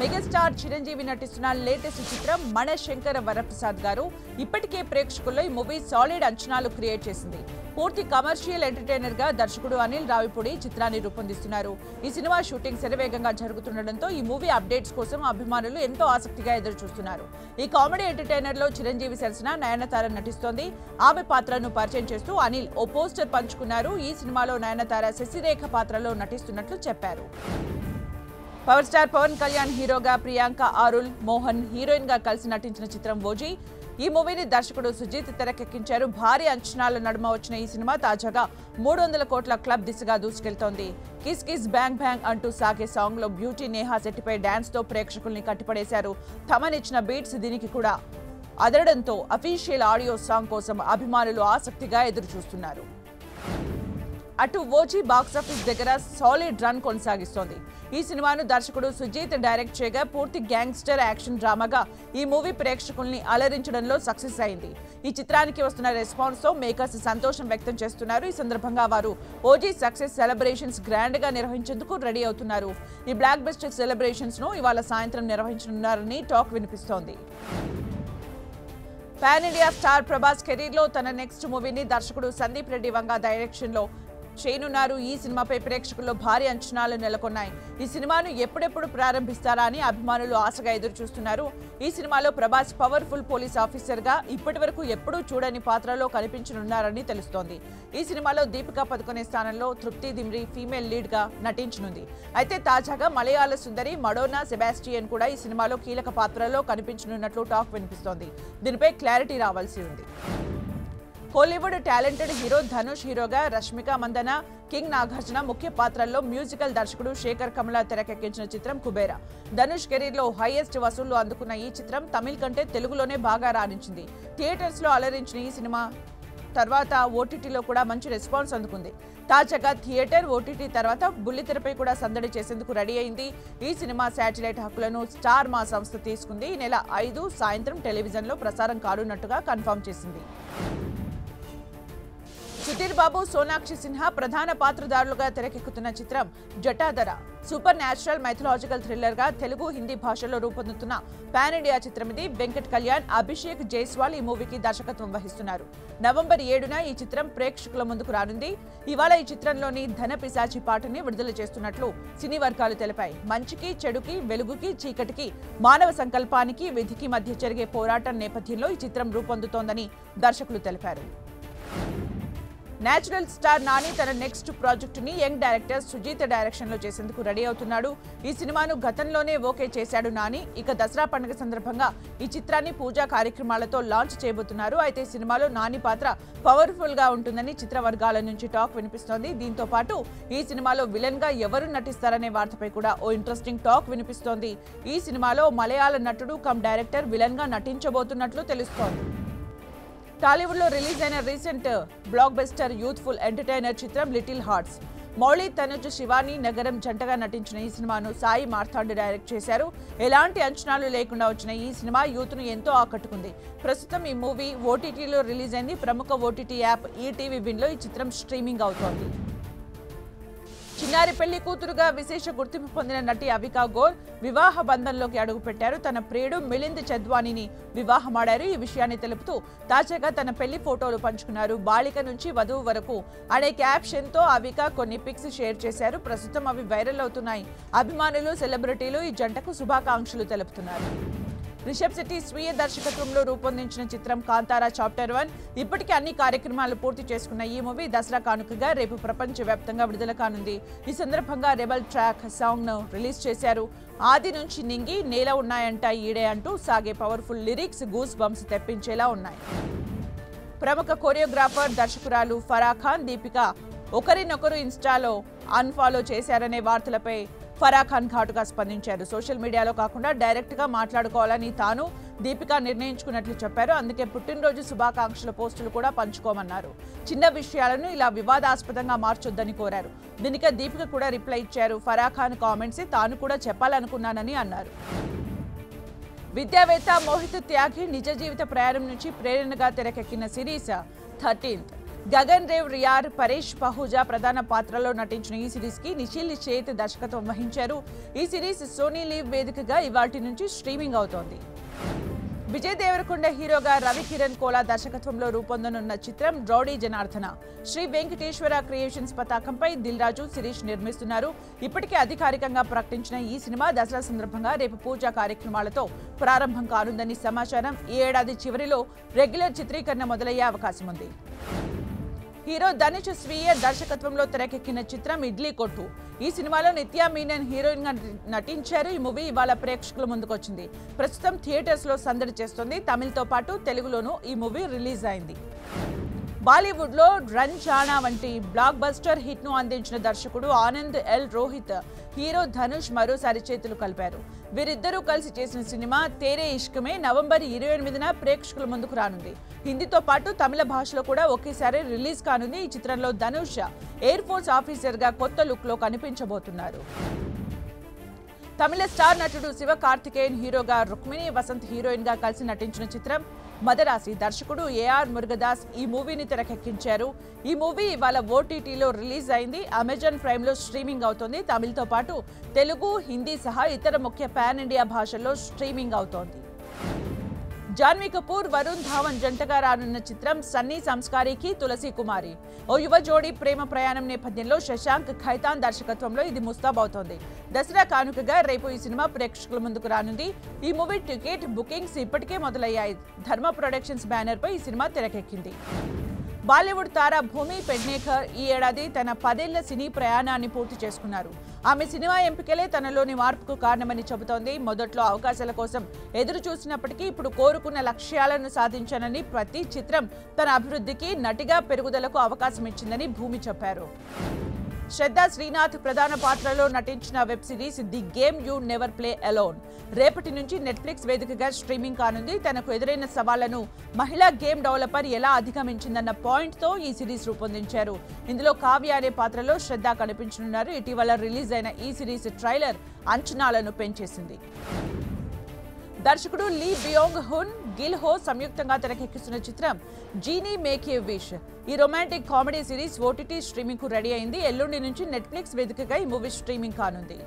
Megastar Chiranjeevi నటిస్తున్న latest చిత్రం మనశంకర వరప్రసాద్ గారు ఇప్పటికే ప్రేక్షకుల్లో ఈ మూవీ సాలిడ్ అంచనాలు క్రియేట్ చేసింది. పూర్తి కమర్షియల్ ఎంటర్టైనర్ గా దర్శకుడు అనిల్ రావిపూడి చిత్రాన్ని రూపొందిస్తున్నారు. ఈ సినిమా షూటింగ్ శరవేగంగా జరుగుతుండటంతో ఈ మూవీ అప్డేట్స్ కోసం అభిమానులు ఎంతో ఆసక్తిగా ఎదురు చూస్తున్నారు. ఈ కామెడీ ఎంటర్టైనర్ లో చిరంజీవి సరసన నయనతార నటిస్తోంది. ఆమె పాత్రను పరిచయం చేస్తూ అనిల్ ఓ పోస్టర్ పంచుకున్నారు. ఈ సినిమాలో నయనతార శశిరేఖ పాత్రలో నటిస్తున్నట్లు చెప్పారు. పవర్ స్టార్ పవన్ కళ్యాణ్ హీరోగా, ప్రియాంక ఆరుల్ మోహన్ హీరోయిన్ గా కలిసి నటించిన చిత్రం ఓజీ. ఈ మూవీని దర్శకుడు సుజిత్ తెరకెక్కించారు. భారీ అంచనాల నడుమ వచ్చిన ఈ సినిమా తాజాగా 300 కోట్ల క్లబ్ దిశగా దూసుకెళ్తోంది. కిస్ కిస్ బ్యాంగ్ బ్యాంగ్ అంటూ సాగే సాంగ్ లో బ్యూటీ నేహా శెట్టిపై డాన్స్ తో ప్రేక్షకుల్ని కట్టిపడేశారు. తమనిచ్చిన బీట్స్ దీనికి కూడా అదరడంతో అఫీషియల్ ఆడియో సాంగ్ కోసం అభిమానులు ఆసక్తిగా ఎదురు చూస్తున్నారు. అటు ఓజీ బాక్సాఫీస్ దగ్గర సాలిడ్ రన్ కొనసాగిస్తోంది. ఈ సినిమాను దర్శకుడు సుజిత్ డైరెక్ట్ చేయగా పూర్తి గ్యాంగ్స్టర్ యాక్షన్ డ్రామాగా ఈ మూవీ ప్రేక్షకుల్ని అలరించడంలో సక్సెస్ అయింది. ఈ చిత్రానికి వస్తున్న రెస్పాన్స్ తో మేకర్స్ సంతోషం వ్యక్తం చేస్తున్నారు. ఈ సందర్భంగా వారు ఓజీ సక్సెస్ సెలబ్రేషన్స్ గ్రాండ్ గా నిర్వహించేందుకు రెడీ అవుతున్నారు. ఈ బ్లాక్ బస్టర్ సెలబ్రేషన్స్ ను ఇవాళ సాయంత్రం నిర్వహించనున్నారని టాక్ వినిపిస్తోంది. Pan India star Prabhas career లో తన నెక్స్ట్ మూవీని దర్శకుడు సందీప్ రెడ్డి వంగ డైరెక్షన్ లో చేయనున్నారు. ఈ సినిమాపై ప్రేక్షకుల్లో భారీ అంచనాలు నెలకొన్నాయి. ఈ సినిమాను ఎప్పుడెప్పుడు ప్రారంభిస్తారా అని అభిమానులు ఆశగా ఎదురు చూస్తున్నారు. ఈ సినిమాలో ప్రభాస్ పవర్ఫుల్ పోలీస్ ఆఫీసర్ గా ఇప్పటి వరకు ఎప్పుడూ చూడని పాత్రలో కనిపించనున్నారని తెలుస్తోంది. ఈ సినిమాలో దీపికా పదుకొనే స్థానంలో తృప్తి దిమ్రి ఫీమేల్ లీడ్ గా నటించనుంది. అయితే తాజాగా మలయాళ సుందరి మడోనా సెబాస్టియన్ కూడా ఈ సినిమాలో కీలక పాత్రలో కనిపించనున్నట్లు టాక్ వినిపిస్తోంది. దీనిపై క్లారిటీ రావాల్సి ఉంది. కోలీవుడ్ టాలెంటెడ్ హీరో ధనుష్ హీరోగా, రష్మిక మందన, కింగ్ నాగార్జున ముఖ్య పాత్రల్లో మ్యూజికల్ దర్శకుడు శేఖర్ కమల తెరకెక్కించిన చిత్రం కుబేరా. ధనుష్ కెరీర్ లో హైయెస్ట్ వసూళ్లు అందుకున్న ఈ చిత్రం తమిళ్ కంటే తెలుగులోనే బాగా రాణించింది. థియేటర్స్ లో అలరించిన ఈ సినిమా తర్వాత ఓటీటీలో కూడా మంచి రెస్పాన్స్ అందుకుంది. తాజాగా థియేటర్, ఓటీటీ తర్వాత బుల్లితెరపై కూడా సందడి చేసేందుకు రెడీ అయింది. ఈ సినిమా శాటిలైట్ హక్కులను స్టార్ మా సంస్థ తీసుకుంది. ఈ నెల 5 సాయంత్రం టెలివిజన్లో ప్రసారం కానున్నట్టుగా కన్ఫర్మ్ చేసింది. సుధీర్ బాబు, సోనాక్షి సిన్హా ప్రధాన పాత్రధారులుగా తెరకెక్కుతున్న చిత్రం Jatadhara super natural mythological thriller గా తెలుగు, హిందీ భాషల్లో రూపొందుతున్న పాన్ ఇండియా చిత్రం ఇది. వెంకట్ కళ్యాణ్, అభిషేక్ జైస్వాల్ ఈ మూవీకి దర్శకత్వం వహిస్తున్నారు. నవంబర్ 7న ఈ చిత్రం ప్రేక్షకుల ముందుకు రానుంది. ఇవాళ ఈ చిత్రంలోని ధన పిశాచి పాటని విడుదల చేస్తున్నట్లు సినీ వర్గాలు తెలిపాయి. మంచికి, చెడుకి, వెలుగుకి, చీకటికి, మానవ సంకల్పానికి, విధికి మధ్య జరిగే పోరాటం నేపథ్యంలో ఈ చిత్రం రూపొందుతోందని దర్శకులు తెలిపారు. నేచురల్ స్టార్ నాని తన నెక్స్ట్ ప్రాజెక్టుని యంగ్ డైరెక్టర్ సుజిత్ డైరెక్షన్ లో చేసేందుకు రెడీ అవుతున్నాడు. ఈ సినిమాను గతంలోనే ఓకే చేశాడు నాని. ఇక దసరా పండుగ సందర్భంగా ఈ చిత్రాన్ని పూజా కార్యక్రమాలతో లాంచ్ చేయబోతున్నారు. అయితే సినిమాలో నాని పాత్ర పవర్ఫుల్ గా ఉంటుందని చిత్ర వర్గాల నుంచి టాక్ వినిపిస్తోంది. దీంతో పాటు ఈ సినిమాలో విలన్ గా ఎవరు నటిస్తారనే వార్తపై కూడా ఓ ఇంట్రెస్టింగ్ టాక్ వినిపిస్తోంది. ఈ సినిమాలో మలయాళ నటుడు కమ్ డైరెక్టర్ విలన్ గా నటించబోతున్నట్లు తెలుస్తోంది. టాలీవుడ్ లో రిలీజ్ అయిన recent block buster youthful entertainer చిత్రం లిటిల్ హార్ట్స్. మౌళి, తనుజ్, శివాని నగరం జంటగా నటించిన ఈ సినిమాను సాయి మార్తాండ్ డైరెక్ట్ చేశారు. ఎలాంటి అంచనాలు లేకుండా వచ్చిన ఈ సినిమా యూత్ ను ఎంతో ఆకట్టుకుంది. ప్రస్తుతం ఈ మూవీ ఓటీటీలో రిలీజ్ అయింది. ప్రముఖ ఓటీటీ యాప్ ఈటీవీ విన్ లో ఈ చిత్రం స్ట్రీమింగ్ అవుతోంది. చిన్నారి పెళ్లి కూతురుగా విశేష గుర్తింపు పొందిన నటి అవికా గోర్ వివాహ బంధంలోకి అడుగుపెట్టారు. తన ప్రియుడు మిలింద్ చద్వానీని వివాహమాడారు. ఈ విషయాన్ని తెలుపుతూ తాజాగా తన పెళ్లి ఫోటోలు పంచుకున్నారు. బాలిక నుంచి వధువు వరకు అనే క్యాప్షన్ తో అవికా కొన్ని పిక్స్ షేర్ చేశారు. ప్రస్తుతం అవి వైరల్ అవుతున్నాయి. అభిమానులు, సెలబ్రిటీలు ఈ జంటకు శుభాకాంక్షలు తెలుపుతున్నారు. రిషబ్ శెట్టి స్వీయ దర్శకత్వంలో రూపొందించిన చిత్రం కాంతారా చాప్టర్ 1 ఇప్పటికే అన్ని కార్యక్రమాలు పూర్తి చేసుకున్న ఈ మూవీ దసరా కానుకగా రేపు ప్రపంచవ్యాప్తంగా విడుదల కానుంది. ఈ సందర్భంగా రెబల్ ట్రాక్ సాంగ్ ను రిలీజ్ చేశారు. ఆది నుంచి నింగి, నేల ఉన్నాయంట ఈడే అంటూ సాగే పవర్ఫుల్ లిరిక్స్ గూస్ బంప్స్ తెప్పించేలా ఉన్నాయి. ప్రముఖ కొరియోగ్రాఫర్, దర్శకురాలు ఫరా ఖాన్, దీపిక ఒకరినొకరు ఇన్స్టాలో అన్ఫాలో చేశారనే వార్తలపై ఫరా ఖాన్ ఘాటుగా స్పందించారు. సోషల్ మీడియాలో కాకుండా డైరెక్ట్ గా మాట్లాడుకోవాలని తాను, దీపిక నిర్ణయించుకున్నట్లు చెప్పారు. అందుకే పుట్టినరోజు శుభాకాంక్షల పోస్టులు కూడా పంచుకోమన్నారు. చిన్న విషయాలను ఇలా వివాదాస్పదంగా మార్చొద్దని కోరారు. దీనికి దీపిక కూడా రిప్లై ఇచ్చారు. ఫరా ఖాన్ కామెంట్స్ తాను కూడా చెప్పాలనుకున్నానని అన్నారు. విద్యావేత్త మోహిత్ త్యాగి నిజ జీవిత ప్రయాణం నుంచి ప్రేరణగా తెరకెక్కిన సిరీస్ 13th గగన్ రేవ్ రియార్, పరేష్ పహూజా ప్రధాన పాత్రలో నటించిన ఈ సిరీస్ కి నిఖిల్ చేత్ దర్శకత్వం వహించారు. ఈ సిరీస్ సోనీ లీవ్ వేదికగా ఇవాల్టి నుంచి స్ట్రీమింగ్ అవుతోంది. విజయ్ దేవరకొండ హీరోగా రవి కిరణ్ కోలా దర్శకత్వంలో రూపొందనున్న చిత్రం రౌడీ జనార్దన. శ్రీ వెంకటేశ్వర క్రియేషన్స్ పతాకంపై దిల్ రాజు, శిరీష్ నిర్మిస్తున్నారు. ఇప్పటికే అధికారికంగా ప్రకటించిన ఈ సినిమా దసరా సందర్భంగా రేపు పూజా కార్యక్రమాలతో ప్రారంభం కానుందని సమాచారం. ఈ ఏడాది చివరిలో రెగ్యులర్ చిత్రీకరణ మొదలయ్యే అవకాశం ఉంది. హీరో ధనుష్ స్వీయ దర్శకత్వంలో తెరకెక్కిన చిత్రం ఇడ్లీ కొట్టు. ఈ సినిమాలో నిత్యా మీనన్ హీరోయిన్ గా నటించారు. ఈ మూవీ ఇవాళ ప్రేక్షకుల ముందుకొచ్చింది. ప్రస్తుతం థియేటర్స్ లో సందడి చేస్తుంది. తమిళ్తో పాటు తెలుగులోనూ ఈ మూవీ రిలీజ్ అయింది. బాలీవుడ్ లో రన్ జానా వంటి బ్లాక్ బస్టర్ హిట్ ను అందించిన దర్శకుడు ఆనంద్ ఎల్ రోహిత్ హీరో ధనుష్ మరోసారి చేతులు కలిపారు. వీరిద్దరూ కలిసి చేసిన సినిమా తేరే ఇష్కమే నవంబర్ 28న ప్రేక్షకుల ముందుకు రానుంది. హిందీతో పాటు తమిళ భాషలో కూడా ఒకేసారి రిలీజ్ కానుంది. ఈ చిత్రంలో ధనుష్ ఎయిర్ ఫోర్స్ ఆఫీసర్ గా కొత్త లుక్ లో కనిపించబోతున్నారు. తమిళ స్టార్ నటుడు శివకార్తికేయన్ హీరోగా, రుక్మిణి వసంత్ హీరోయిన్ గా కలిసి నటించిన చిత్రం మదరాసి. దర్శకుడు ఏఆర్ మురుగదాస్ ఈ మూవీని తెరకెక్కించారు. ఈ మూవీ ఇవాళ ఓటీటీలో రిలీజ్ అయింది. అమెజాన్ ప్రైమ్ లో స్ట్రీమింగ్ అవుతోంది. తమిళ్తో పాటు తెలుగు, హిందీ సహా ఇతర ముఖ్య పాన్ ఇండియా భాషల్లో స్ట్రీమింగ్ అవుతోంది. జాన్వీ కపూర్, వరుణ్ ధావన్ జంటగా రానున్న చిత్రం సన్నీ సంస్కారికి తులసి కుమారి. ఓ యువ జోడీ ప్రేమ ప్రయాణం నేపథ్యంలో శశాంక్ ఖైతాన్ దర్శకత్వంలో ఇది ముస్తాబవుతోంది. దసరా కానుకగా రేపు ఈ సినిమా ప్రేక్షకుల ముందుకు రానుంది. ఈ మూవీ టికెట్ బుకింగ్స్ ఇప్పటికే మొదలయ్యాయి. ధర్మ ప్రొడక్షన్స్ బ్యానర్ పై ఈ సినిమా తెరకెక్కింది. బాలీవుడ్ తార భూమి పెడ్నేకర్ ఈ ఏడాది తన 10 ఏళ్ల సినీ ప్రయాణాన్ని పూర్తి చేసుకున్నారు. ఆమె సినిమా ఎంపికలే తనలోని మార్పుకు కారణమని చెబుతోంది. మొదట్లో అవకాశాల కోసం ఎదురు చూసినప్పటికీ ఇప్పుడు కోరుకున్న లక్ష్యాలను సాధించానని, ప్రతి చిత్రం తన అభివృద్ధికి, నటిగా పెరుగుదలకు అవకాశం ఇచ్చిందని భూమి చెప్పారు. శ్రద్ధా శ్రీనాథ్ ప్రధాన పాత్రలో నటించిన web series the game you never play alone రేపటి నుంచి నెట్ఫ్లిక్స్ వేదికగా స్ట్రీమింగ్ కానుంది. తనకు ఎదురైన సవాళ్లను మహిళా గేమ్ డెవలపర్ ఎలా అధిగమించిందన్న పాయింట్తో ఈ సిరీస్ రూపొందించారు. ఇందులో కావ్య అనే పాత్రలో శ్రద్ధ కనిపించనున్నారు. ఇటీవల రిలీజ్ అయిన ఈ సిరీస్ ట్రైలర్ అంచనాలను పెంచేసింది. దర్శకుడు లీ బియోంగ్ హున్, గిల్ హో సంయుక్తంగా తెరకెక్కిస్తున్న చిత్రం జీనీ మేక్ ఏ విష్. ఈ romantic comedy series OTT streaming కు రెడీ అయింది. ఎల్లుండి నుంచి నెట్ఫ్లిక్స్ వేదికగా ఈ మూవీ స్ట్రీమింగ్ కానుంది.